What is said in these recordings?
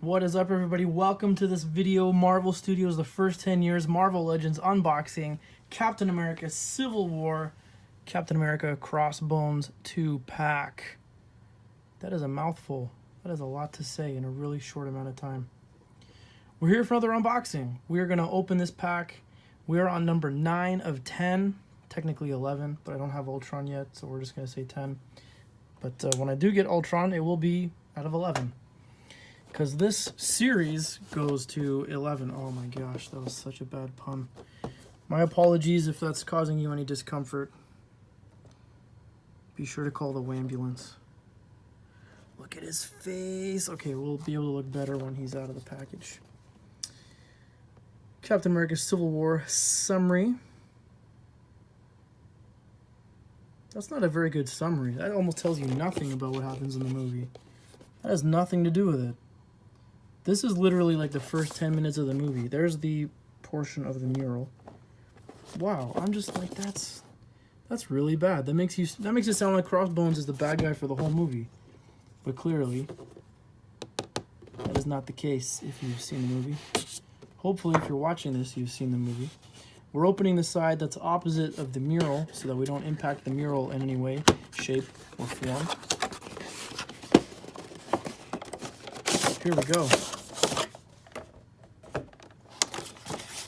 What is up, everybody? Welcome to this video. Marvel Studios, the first 10 years, Marvel Legends unboxing, Captain America Civil War, Captain America Crossbones 2-pack. That is a mouthful. That is a lot to say in a really short amount of time. We're here for another unboxing. We are going to open this pack. We are on number 9 of 10, technically 11, but I don't have Ultron yet, so we're just going to say 10. But when I do get Ultron, it will be out of 11. Because this series goes to 11. Oh my gosh, that was such a bad pun. My apologies if that's causing you any discomfort. Be sure to call the ambulance. Look at his face. Okay, we'll be able to look better when he's out of the package. Captain America Civil War summary. That's not a very good summary. That almost tells you nothing about what happens in the movie. That has nothing to do with it. This is literally like the first 10 minutes of the movie. There's the portion of the mural. Wow, I'm just like, that's really bad. That makes it sound like Crossbones is the bad guy for the whole movie. But clearly, that is not the case if you've seen the movie. Hopefully, if you're watching this, you've seen the movie. We're opening the side that's opposite of the mural so that we don't impact the mural in any way, shape, or form. Here we go.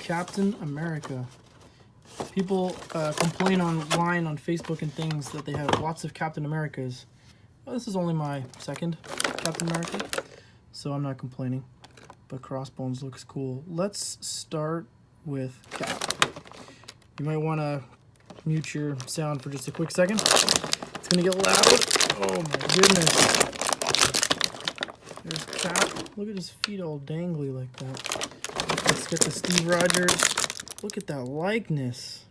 Captain America. People complain online on Facebook and things that they have lots of Captain Americas. Well, this is only my second Captain America, so I'm not complaining. But Crossbones looks cool. Let's start with Cap. You might want to mute your sound for just a quick second. It's going to get loud. Oh my goodness. There's Cap. Look at his feet all dangly like that. Let's get the Steve Rogers. Look at that likeness.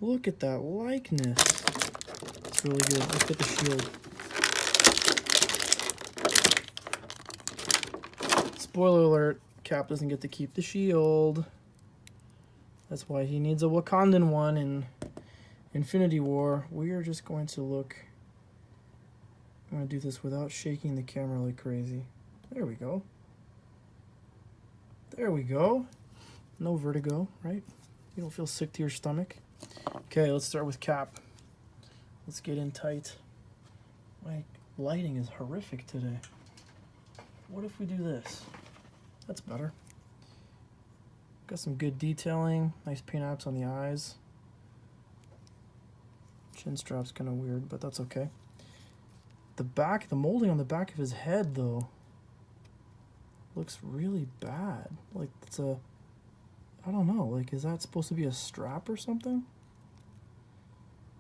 Look at that likeness. It's really good. Let's get the shield. Spoiler alert, Cap doesn't get to keep the shield. That's why he needs a Wakandan one in Infinity War. We are just going to look. I'm going to do this without shaking the camera like crazy. There we go. There we go. No vertigo, right? You don't feel sick to your stomach. Okay, let's start with Cap. Let's get in tight. My lighting is horrific today. What if we do this? That's better. Got some good detailing. Nice paint apps on the eyes. Chin strap's kind of weird, but that's okay. The back, the molding on the back of his head, though, looks really bad. Like, it's a, I don't know, like, is that supposed to be a strap or something?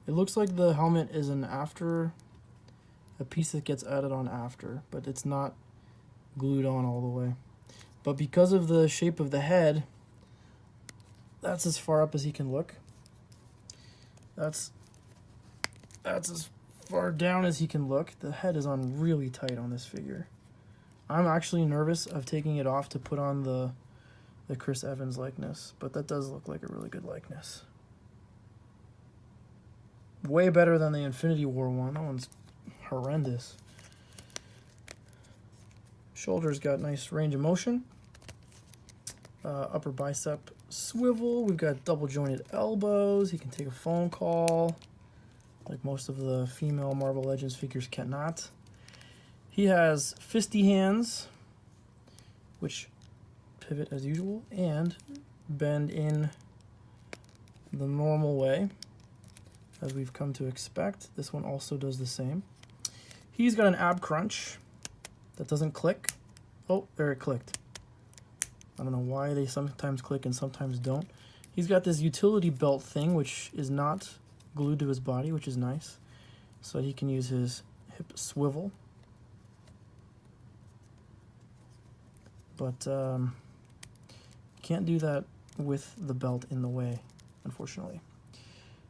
It looks like the helmet is a piece that gets added on after, but it's not glued on all the way. But because of the shape of the head, that's as far up as he can look. That's as far down as he can look. The head is on really tight on this figure. I'm actually nervous of taking it off to put on the Chris Evans likeness, but that does look like a really good likeness. Way better than the Infinity War one. That one's horrendous. Shoulders got nice range of motion. Upper bicep swivel. We've got double jointed elbows. He can take a phone call, like most of the female Marvel Legends figures cannot. He has fisty hands, which pivot as usual and bend in the normal way, as we've come to expect. This one also does the same. He's got an ab crunch that doesn't click. Oh, there it clicked. I don't know why they sometimes click and sometimes don't. He's got this utility belt thing, which is not glued to his body, which is nice. So he can use his hip swivel. But can't do that with the belt in the way, unfortunately.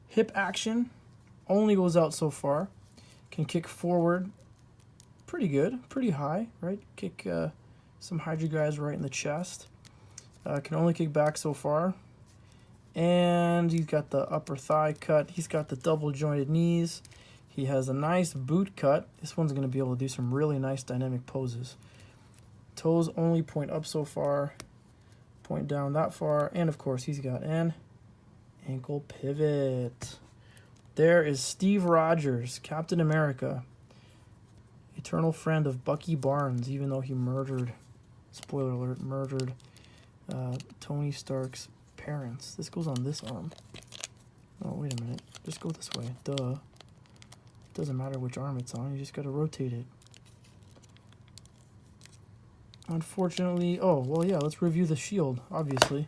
Hip action only goes out so far. Can kick forward pretty good, pretty high, right? Kick some Hydra guys right in the chest. Can only kick back so far. And he's got the upper thigh cut. He's got the double jointed knees. He has a nice boot cut. This one's going to be able to do some really nice dynamic poses. Toes only point up so far, point down that far, and of course he's got an ankle pivot. There is Steve Rogers, Captain America, eternal friend of Bucky Barnes, even though he murdered, spoiler alert, murdered Tony Stark's parents. This goes on this arm. Oh, wait a minute. Just go this way. Duh. It doesn't matter which arm it's on. You just got to rotate it. Unfortunately, oh, well, yeah, let's review the shield, obviously.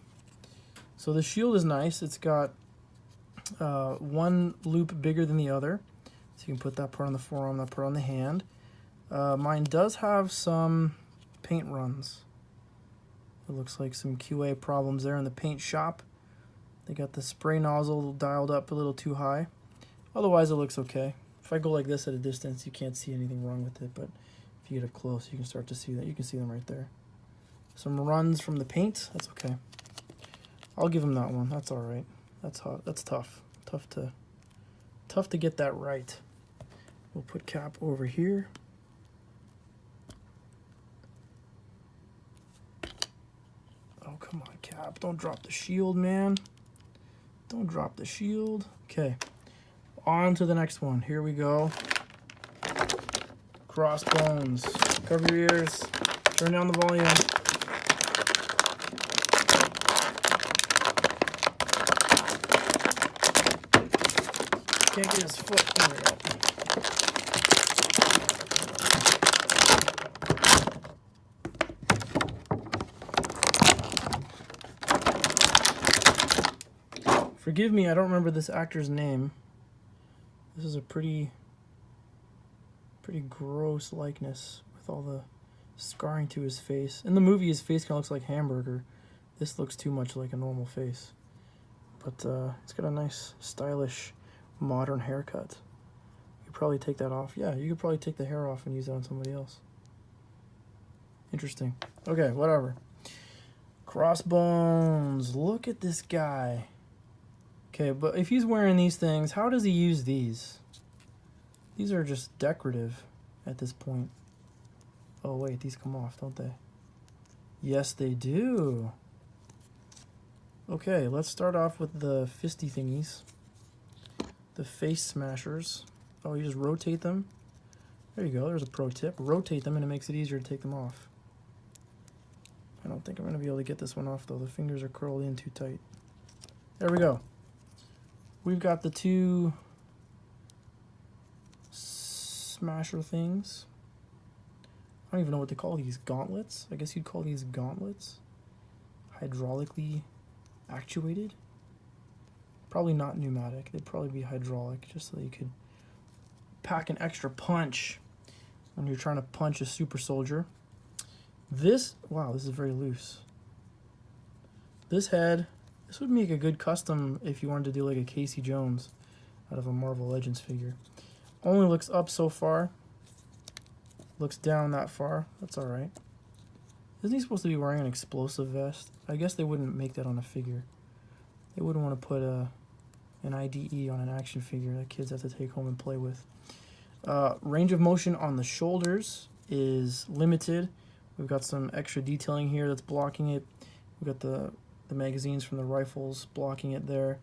So the shield is nice. It's got one loop bigger than the other. So you can put that part on the forearm, that part on the hand. Mine does have some paint runs. It looks like some QA problems there in the paint shop. They got the spray nozzle dialed up a little too high. Otherwise, it looks okay. If I go like this at a distance, you can't see anything wrong with it, but if you get up close, you can start to see that. You can see them right there. Some runs from the paint. That's okay. I'll give him that one. That's all right. That's hot. That's tough. Tough to get that right. We'll put Cap over here. Oh, come on, Cap. Don't drop the shield, man. Don't drop the shield. Okay. On to the next one. Here we go. Crossbones. Cover your ears. Turn down the volume. Can't get his foot. There we go. Forgive me, I don't remember this actor's name. This is a pretty gross likeness with all the scarring to his face. In the movie, his face kind of looks like hamburger. This looks too much like a normal face. But it's got a nice, stylish, modern haircut. You could probably take that off. Yeah, you could probably take the hair off and use it on somebody else. Interesting. Okay, whatever. Crossbones. Look at this guy. Okay, but if he's wearing these things, how does he use these? These are just decorative at this point. Oh, wait, these come off, don't they? Yes, they do. Okay, let's start off with the fisty thingies. The face smashers. Oh, you just rotate them. There you go, there's a pro tip. Rotate them and it makes it easier to take them off. I don't think I'm going to be able to get this one off, though. The fingers are curled in too tight. There we go. We've got the two smasher things. I don't even know what they call these. Gauntlets? I guess you'd call these gauntlets. Hydraulically actuated. Probably not pneumatic. They'd probably be hydraulic, just so you could pack an extra punch when you're trying to punch a super soldier. This, wow, this is very loose. This head, this would make a good custom if you wanted to do like a Casey Jones out of a Marvel Legends figure. Only looks up so far. Looks down that far. That's alright. Isn't he supposed to be wearing an explosive vest? I guess they wouldn't make that on a figure. They wouldn't want to put an IDE on an action figure that kids have to take home and play with. Range of motion on the shoulders is limited. We've got some extra detailing here that's blocking it. We've got the magazines from the rifles blocking it there.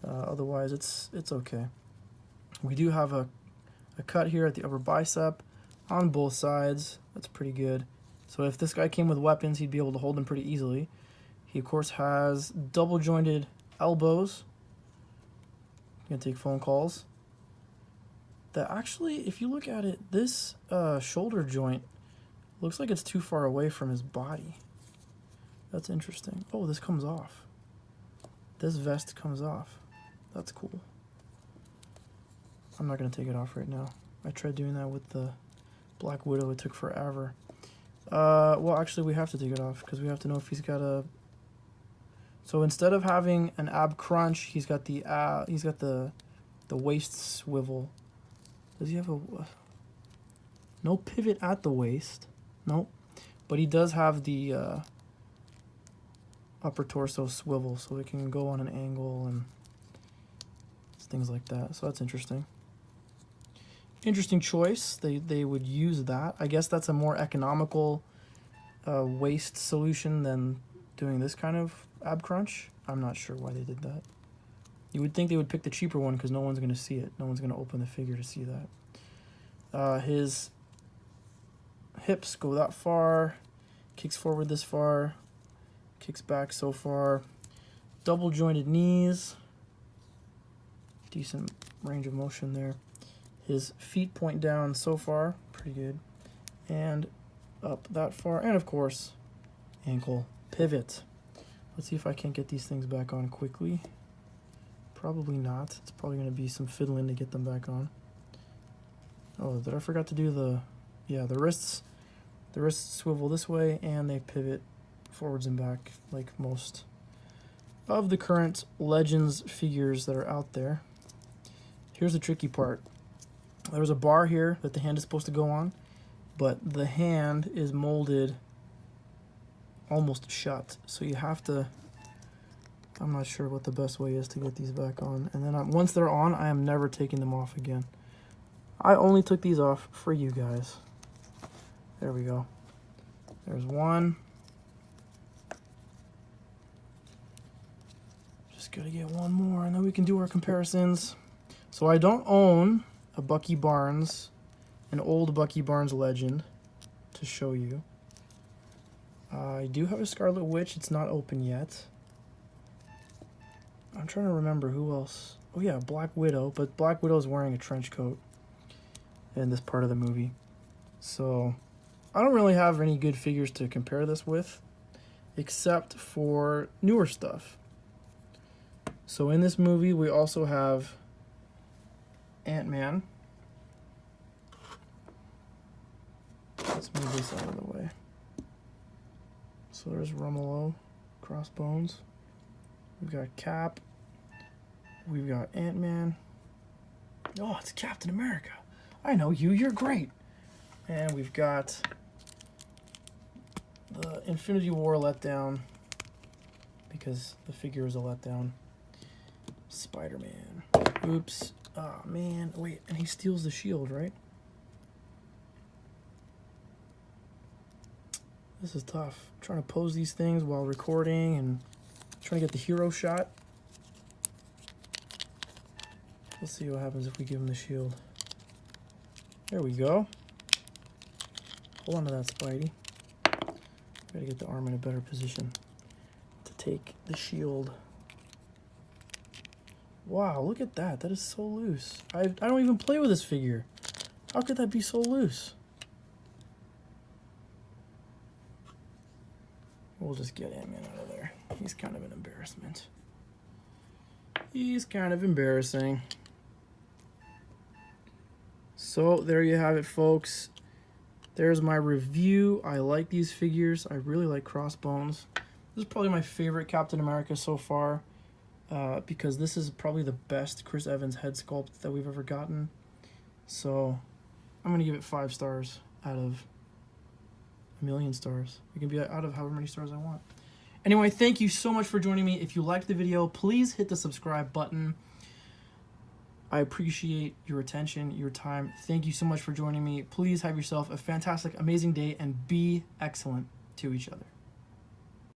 Otherwise, it's okay. We do have a cut here at the upper bicep on both sides. That's pretty good. So if this guy came with weapons, he'd be able to hold them pretty easily. He, of course, has double-jointed elbows. You can take phone calls. That actually, if you look at it, this shoulder joint looks like it's too far away from his body. That's interesting. Oh, this comes off. This vest comes off. That's cool. I'm not going to take it off right now. I tried doing that with the Black Widow. It took forever. Well, actually, we have to take it off because we have to know if he's got a... So instead of having an ab crunch, he's got the waist swivel. Does he have a... No pivot at the waist. Nope. But he does have the upper torso swivel, so it can go on an angle and things like that. So that's interesting. Interesting choice. They would use that. I guess that's a more economical waste solution than doing this kind of ab crunch. I'm not sure why they did that. You would think they would pick the cheaper one because no one's going to see it. No one's going to open the figure to see that. His hips go that far, kicks forward this far, kicks back so far. Double jointed knees, decent range of motion there. His feet point down so far, pretty good, and up that far, and of course, ankle pivot. Let's see if I can't get these things back on quickly. Probably not. It's probably going to be some fiddling to get them back on. Oh, did I forgot to do the... Yeah, the wrists swivel this way, and they pivot forwards and back like most of the current Legends figures that are out there. Here's the tricky part. There's a bar here that the hand is supposed to go on, but the hand is molded almost shut, so you have to... I'm not sure what the best way is to get these back on. And then once they're on, I am never taking them off again. I only took these off for you guys. There we go. There's one. Just gotta get one more, and then we can do our comparisons. So I don't own a Bucky Barnes, an old Bucky Barnes Legend, to show you. I do have a Scarlet Witch. It's not open yet. I'm trying to remember who else. Oh yeah, Black Widow, but Black Widow's wearing a trench coat in this part of the movie. So I don't really have any good figures to compare this with, except for newer stuff. So in this movie, we also have Ant-Man. Let's move this out of the way. So there's Romolo, Crossbones. We've got Cap. We've got Ant-Man. Oh, it's Captain America. I know you. You're great. And we've got the Infinity War letdown, because the figure is a letdown. Spider-Man. Oops. Oh, man. Wait, and he steals the shield, right? This is tough. I'm trying to pose these things while recording and trying to get the hero shot. Let's see what happens if we give him the shield. There we go. Hold on to that, Spidey. Gotta get the arm in a better position to take the shield. Wow, look at that. That is so loose. I don't even play with this figure. How could that be so loose? We'll just get Ant-Man out of there. He's kind of an embarrassment. He's kind of embarrassing. So there you have it, folks. There's my review. I like these figures. I really like Crossbones. This is probably my favorite Captain America so far, because this is probably the best Chris Evans head sculpt that we've ever gotten. So I'm going to give it 5 stars out of a million stars. It can be out of however many stars I want. Anyway, thank you so much for joining me. If you liked the video, please hit the subscribe button. I appreciate your attention, your time. Thank you so much for joining me. Please have yourself a fantastic, amazing day, and be excellent to each other.